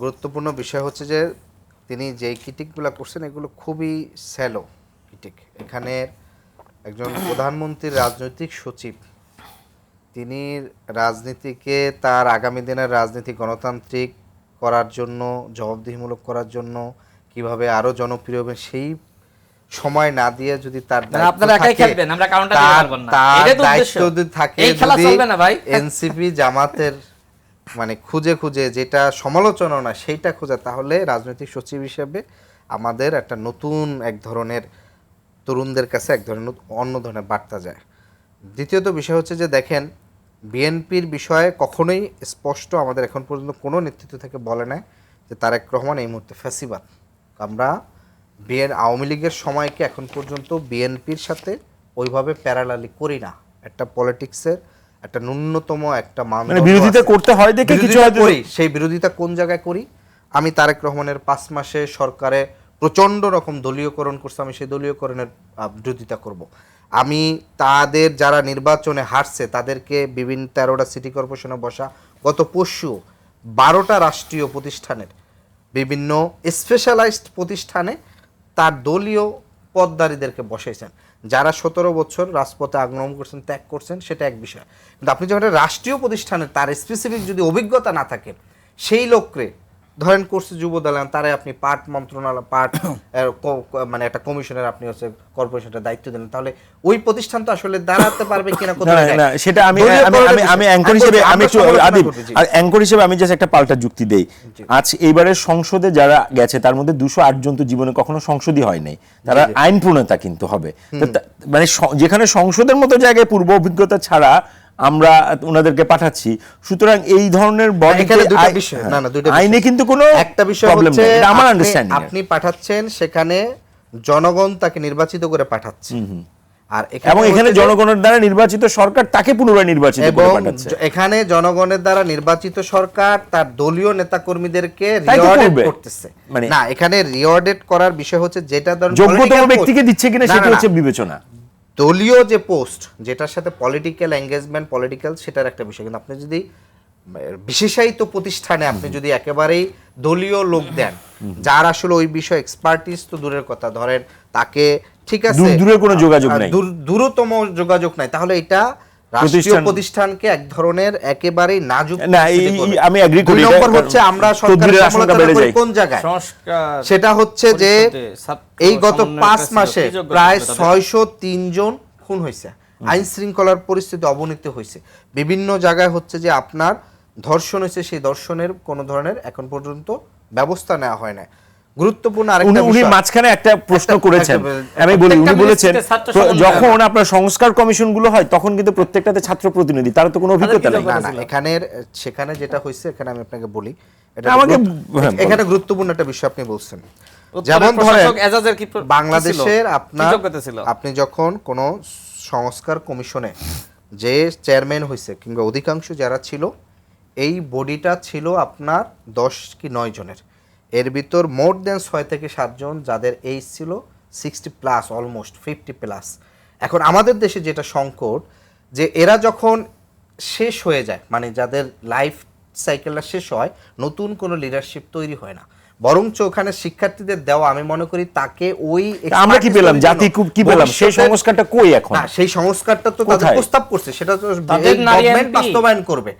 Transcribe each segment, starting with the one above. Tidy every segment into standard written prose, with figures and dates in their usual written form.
গুরুত্বপূর্ণ বিষয় হচ্ছে যে তিনি যেই ক্রিটিকগুলো করছেন এগুলো খুবই স্যালো ক্রিটিক। এখানে একজন প্রধানমন্ত্রীর রাজনৈতিক সচিব, তিনি রাজনীতিকে তার আগামী দিনের রাজনীতি গণতান্ত্রিক করার জন্য, জবাবদিহিমূলক করার জন্য, কিভাবে আরও জনপ্রিয় হবে সেই সময় না দিয়ে যদি তার দায়িত্ব থাকে, যদি এনসিপি জামাতের মানে খুঁজে খুঁজে যেটা সমালোচনা না সেইটা খোঁজা, তাহলে রাজনৈতিক সচিব হিসেবে আমাদের একটা নতুন এক ধরনের তরুণদের কাছে এক ধরনের অন্য ধরনের বার্তা যায়। দ্বিতীয়ত বিষয় হচ্ছে যে দেখেন, বিএনপির বিষয়ে কখনোই স্পষ্ট আমাদের এখন পর্যন্ত কোনো নেতৃত্ব থেকে বলে নাই যে তারেক রহমান এই মুহূর্তে ফ্যাসিবাদ। আমরা আওয়ামী লীগের সময়কে এখন পর্যন্ত বিএনপির সাথে ওইভাবে প্যারালালি করি না। একটা পলিটিক্সের একটা ন্যূনতম একটা মানে বিরোধিতা করতে হয় দেখে কিছু করি। সেই বিরোধিতা কোন জায়গায় করি? আমি তারেক রহমানের 5 মাসে সরকারে প্রচণ্ড রকম দলীয়করণ করছে, আমি সেই দলীয়করণের বিরোধিতা করব। আমি তাদের যারা নির্বাচনে হারছে তাদেরকে বিভিন্ন 13টা সিটি কর্পোরেশনে বসা, গত পরশু 12টা রাষ্ট্রীয় প্রতিষ্ঠানের বিভিন্ন স্পেশালাইজড প্রতিষ্ঠানে তার দলীয় পদধারীদেরকে বসাইছেন, যারা 17 বছর রাজপথে আগমন করছেন, ত্যাগ করছেন, সেটা এক বিষয়। কিন্তু আপনি যখন রাষ্ট্রীয় প্রতিষ্ঠানে তার স্পেসিফিক যদি অভিজ্ঞতা না থাকে, সেই লোককে ধরেন করছে যুব দলান, তারে আপনি পার্ট মন্ত্রণালয় মানে একটা কমিশনের আপনি হচ্ছে কর্পোরেশনের দায়িত্ব দিলেন, তাহলে ওই প্রতিষ্ঠান তো আসলে দাঁড়াতে পারবে কিনা না, সেটা আমি অ্যাঙ্কর হিসেবে আমি জাস্ট একটা পাল্টা যুক্তি দেই। আজ এইবারের সংসদে যারা গেছে তার মধ্যে 208 জন তো জীবনে কখনো সংসদই হয় নাই, তারা আইন প্রণেতা কিন্তু হবে। মানে যেখানে সংসদের মতো জায়গায় পূর্ব অভিজ্ঞতা ছাড়া আমরা ওনাদেরকে পাঠাচ্ছি, সুতরাং এই ধরনের আইনে কিন্তু কোনো একটা বিষয় হচ্ছে আমার আন্ডারস্ট্যান্ডিং, আপনি পাঠাচ্ছেন সেখানে জনগণ তাকে নির্বাচিত করে পাঠাচ্ছে, আর এখানে জনগণের দ্বারা নির্বাচিত সরকার তাকে পুনরায় নির্বাচিত করে পাঠাচ্ছে। এখানে জনগণের দ্বারা নির্বাচিত সরকার তার দলীয় নেতাকর্মীদেরকে রিওয়ার্ডেড করতেছে, মানে না, এখানে রিওয়ার্ডেড করার বিষয় হচ্ছে যেটা যোগ্যতম ব্যক্তিকে দিচ্ছে কিনা সেটা হচ্ছে বিবেচনা। দলীয় যে পোস্ট যেটার সাথে পলিটিক্যাল এঙ্গেজমেন্ট, পলিটিক্যাল, সেটার একটা বিষয়। কিন্তু আপনি যদি বিশেষায়িত প্রতিষ্ঠানে আপনি যদি একেবারেই দলীয় লোক দেন, যার আসলে ওই বিষয়ে এক্সপার্টিস তো দূরের কথা, ধরেন তাকে ঠিক আছে দূরের কোনো যোগাযোগ নাই, দূরতম যোগাযোগ নাই, তাহলে এটা রাষ্ট্রীয় প্রতিষ্ঠানকে এক ধরনের একেবারেই নাজুক। আমি এগ্রি করি। নম্বর হচ্ছে আমরা সরকারের সমালোচনা করি কোন জায়গায়, সেটা হচ্ছে যে এই গত 5 মাসে প্রায় 603 জন খুন হয়েছে, আইন শৃঙ্খলার পরিস্থিতি অবনতি হয়েছে, বিভিন্ন জায়গায় হচ্ছে যে আপনার ধর্ষণ হয়েছে, সেই ধর্ষণের কোনো ধরনের এখন পর্যন্ত ব্যবস্থা নেওয়া হয় না। গুরুত্বপূর্ণ আরেকটা উনি মাঝখানে একটা প্রশ্ন করেছেন, আমি বলি, উনি বলেছেন যখন আপনার সংস্কার কমিশন গুলো হয় তখন কিন্তু প্রত্যেকটাতে ছাত্র প্রতিনিধি, তার তো কোনো অভিজ্ঞতা নেই। না, সেখানে যেটা হয়েছে, এখানে আমি আপনাকে বলি, এটা এখানে গুরুত্বপূর্ণ একটা বিষয় আপনি বলছেন। যেমন ধরেন বাংলাদেশের আপনি যখন কোনো সংস্কার কমিশনে যে চেয়ারম্যান হয়েছে কিংবা অধিকাংশ যারা ছিল, এই বডিটা ছিল আপনার 10 কি 9 জনের, এর ভিতর মোর দেন 6 থেকে 7 জন যাদের এইজ ছিল 60+, অলমোস্ট 50+। এখন আমাদের দেশে যেটা সংকট, যে এরা যখন শেষ হয়ে যায়, মানে যাদের লাইফ সাইকেলটা শেষ হয়, নতুন কোনো লিডারশিপ তৈরি হয় না, বরঞ্চ ওখানে শিক্ষার্থীদের দেওয়া, আমি মনে করি তাকে ওই আমরা কি পেলাম, জাতি কি পেলাম, সেই সংস্কারটা কই এখন? না, সেই সংস্কারটা তো তাদের প্রস্তাব করছে, সেটা তো গভর্নমেন্ট বাস্তবায়ন করবে।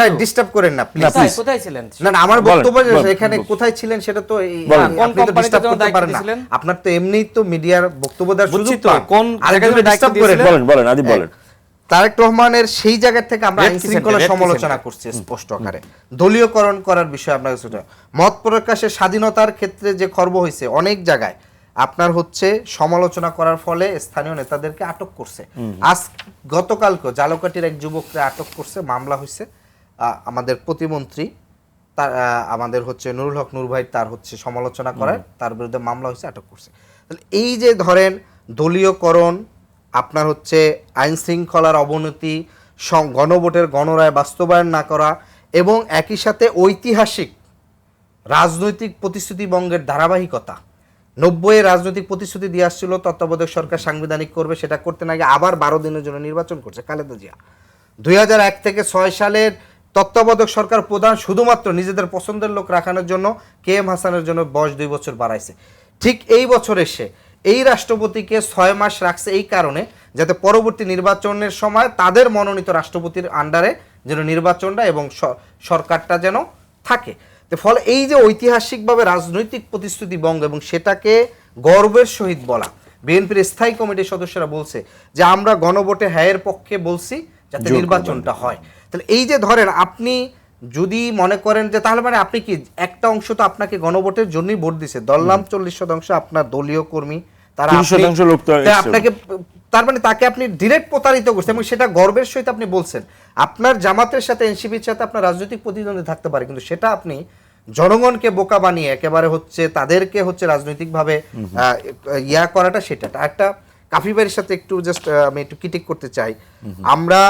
ভাই ডিস্টার্ব করেন না প্লিজ। কোথায় ছিলেন? না, আমার বক্তব্য এখানে কোথায় ছিলেন সেটা তো আপনি তো ডিস্টার্ব করতে পারেন না, আপনার তো এমনিই তো মিডিয়ার বক্তব্য দেওয়ার সুযোগ তো, কোন আরেকজন ডিস্টার্ব করেন। বলেন আদি বলেন। তারেক রহমানের সেই জায়গা থেকে আমরা আইন শৃঙ্খলা সমালোচনা করছি স্পষ্ট আকারে, দলীয়করণ করার বিষয়ে আপনার মত প্রকাশের স্বাধীনতার ক্ষেত্রে যে খর্ব হয়েছে, অনেক জায়গায় আপনার হচ্ছে সমালোচনা করার ফলে স্থানীয় নেতাদেরকে আটক করছে। আজ গতকালকে জালকাটির এক যুবককে আটক করছে, মামলা হয়েছে, আমাদের প্রতিমন্ত্রী তার আমাদের হচ্ছে নুরুল হক নূর ভাই তার হচ্ছে সমালোচনা করায় তার বিরুদ্ধে মামলা হয়েছে, আটক করছে। তাহলে এই যে ধরেন দলীয়করণ, আপনার হচ্ছে আইন শৃঙ্খলার অবনতি, গণভোটের গণরায় বাস্তবায়ন না করা, এবং একই সাথে ঐতিহাসিক রাজনৈতিক প্রতিশ্রুতি ভঙ্গের ধারাবাহিকতা, 90-এ রাজনৈতিক প্রতিশ্রুতি দিয়ে আসছিল তত্ত্বাবধায়ক সরকার সাংবিধানিক করবে, সেটা করতে না গিয়ে আবার 12 দিনের জন্য নির্বাচন করছে খালেদা জিয়া। 2001 থেকে 6 সালের তত্ত্বাবধায়ক সরকার প্রধান শুধুমাত্র নিজেদের পছন্দের লোক রাখানোর জন্য KM হাসানের জন্য বয়স 2 বছর বাড়াইছে। ঠিক এই বছর এসে এই রাষ্ট্রপতিকে 6 মাস রাখছে এই কারণে যাতে পরবর্তী নির্বাচনের সময় তাদের মনোনীত রাষ্ট্রপতির আন্ডারে যেন নির্বাচনটা এবং সরকারটা যেন থাকে। তো ফলে এই যে ঐতিহাসিকভাবে রাজনৈতিক প্রতিশ্রুতি বঙ্গ এবং সেটাকে গর্বের সহিত বলা, বিএনপির স্থায়ী কমিটির সদস্যরা বলছে যে আমরা গণভোটে হ্যায়ের পক্ষে বলছি যাতে নির্বাচনটা হয়। তাহলে এই যে ধরেন আপনি যদি মনে করেন যে তাহলে মানে আপনি কি একটা অংশ তো আপনাকে গণভোটের জন্যই ভোট দিছে, ধরলাম 40% আপনার দলীয় কর্মী, তারা 30% লোক তো আপনাকে, তার মানে তাকে আপনি ডিরেক্ট প্রতারিত করছেন এবং সেটা গর্বের সহিত আপনি বলছেন। আপনার জামাতের সাথে এনসিপির সাথে আপনার রাজনৈতিক প্রতিদ্বন্দ্বী থাকতে পারে, কিন্তু সেটা আপনি জনগণকে বোকা বানিয়ে একেবারে হচ্ছে তাদেরকে হচ্ছে রাজনৈতিকভাবে ইয়া করাটা, সেটা একটা কাফিবাড়ির সাথে একটু জাস্ট আমি একটু ক্রিটিক করতে চাই। আমরা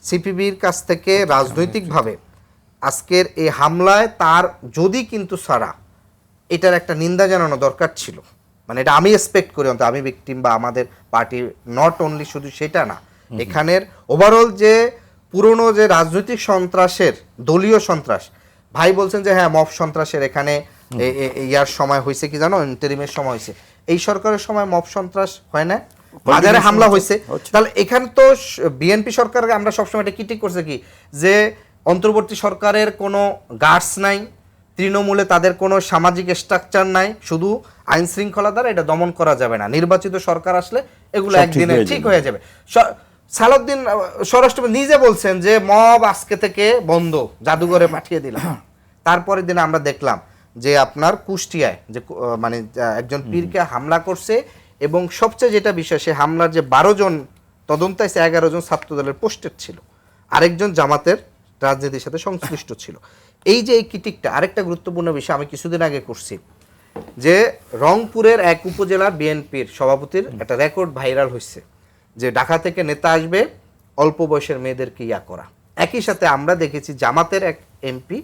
সিপিবির কাছ থেকে রাজনৈতিকভাবে আজকের এই হামলায় তার যদি কিন্তু সারা এটার একটা নিন্দা জানানো দরকার ছিল, মানে এটা আমি এক্সপেক্ট করি, অন্তত আমি ভিকটিম বা আমাদের পার্টির, নট অনলি শুধু সেটা না, এখানের ওভারঅল যে পুরনো যে রাজনৈতিক সন্ত্রাসের দলীয় সন্ত্রাস, ভাই বলছেন যে হ্যাঁ মব সন্ত্রাসের এখানে ইয়ার সময় হয়েছে কি জানো, ইন্টারিমের সময় হয়েছে, এই সরকারের সময় মব সন্ত্রাস হয় না, বাজারে হামলা হয়েছে। তাহলে এখানে তো বিএনপি সরকারকে আমরা সবসময় এটা ক্রিটিক করছে কি যে অন্তর্বর্তী সরকারের কোনো গার্ডস নাই, তৃণমূলে তাদের কোনো সামাজিক স্ট্রাকচার নাই, শুধু আইন শৃঙ্খলা দ্বারা এটা দমন করা যাবে না, নির্বাচিত সরকার আসলে এগুলো একদিনে ঠিক হয়ে যাবে। সালাউদ্দিন স্বরাষ্ট্রমন্ত্রী নিজে বলছেন যে মব আজকে থেকে বন্ধ, জাদুঘরে পাঠিয়ে দিলাম। তারপরের দিন আমরা দেখলাম যে আপনার কুষ্টিয়ায় যে মানে একজন পীরকে হামলা করছে এবং সবচেয়ে যেটা বিষয়, সে হামলার যে 12 জন তদন্ত আছে 11 জন ছাত্রদলের পোস্টেড ছিল, আরেকজন জামাতের রাজনীতির সাথে সংশ্লিষ্ট ছিল। এই যে এই ক্রিটিকটা, আরেকটা গুরুত্বপূর্ণ বিষয় আমি কিছুদিন আগে করছি যে রংপুরের এক উপজেলার বিএনপির সভাপতির একটা রেকর্ড ভাইরাল হয়েছে যে ঢাকা থেকে নেতা আসবে অল্প বয়সের মেয়েদেরকে ইয়া করা। একই সাথে আমরা দেখেছি জামাতের এক এমপি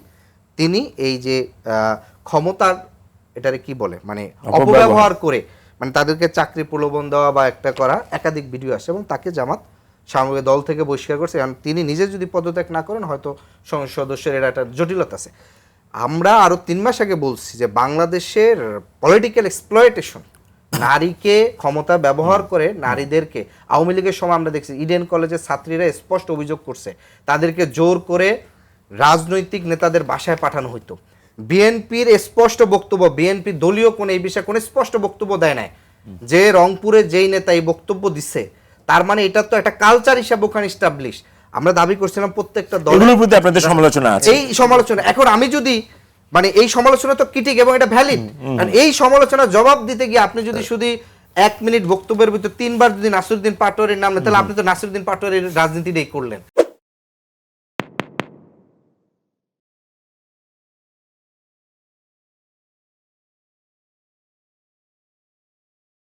তিনি এই যে ক্ষমতার এটারে কি বলে মানে অপব্যবহার করে মানে তাদেরকে চাকরি প্রলোভন দেওয়া বা একটা করা, একাধিক ভিডিও আসে এবং তাকে জামাত সামগ্রিক দল থেকে বহিষ্কার করছে। কারণ তিনি নিজে যদি পদত্যাগ না করেন হয়তো সংসদ সদস্যের এটা একটা জটিলতা আছে। আমরা আরো 3 মাস আগে বলছি যে বাংলাদেশের পলিটিক্যাল এক্সপ্লয়টেশন, নারীকে ক্ষমতা ব্যবহার করে নারীদেরকে, আওয়ামী লীগের সময় আমরা দেখছি ইডেন কলেজের ছাত্রীরা স্পষ্ট অভিযোগ করছে তাদেরকে জোর করে রাজনৈতিক নেতাদের বাসায় পাঠানো হইতো। বিএনপির স্পষ্ট বক্তব্য, বিএনপি দলীয় কোন এই বিষয়ে কোনো স্পষ্ট বক্তব্য দেয় নাই যে রংপুরে যেই নেতা এই বক্তব্য দিচ্ছে, তার মানে এটা তো একটা কালচার হিসাবে ওখানে এস্টাবলিশ। আমরা দাবি করছিলাম প্রত্যেকটা দলের প্রতি আপনাদের সমালোচনা আছে, এই সমালোচনা। এখন আমি যদি মানে এই সমালোচনা তো ক্রিটিক এবং এটা ভ্যালিড, কারণ এই সমালোচনা জবাব দিতে গিয়ে আপনি যদি শুধু 1 মিনিট বক্তব্যের ভিতর 3 বার যদি নাসিরউদ্দিন পাটোয়ারির নাম নেন, তাহলে আপনি তো নাসিরউদ্দিন পাটোয়ারির রাজনীতিটাই করলেন।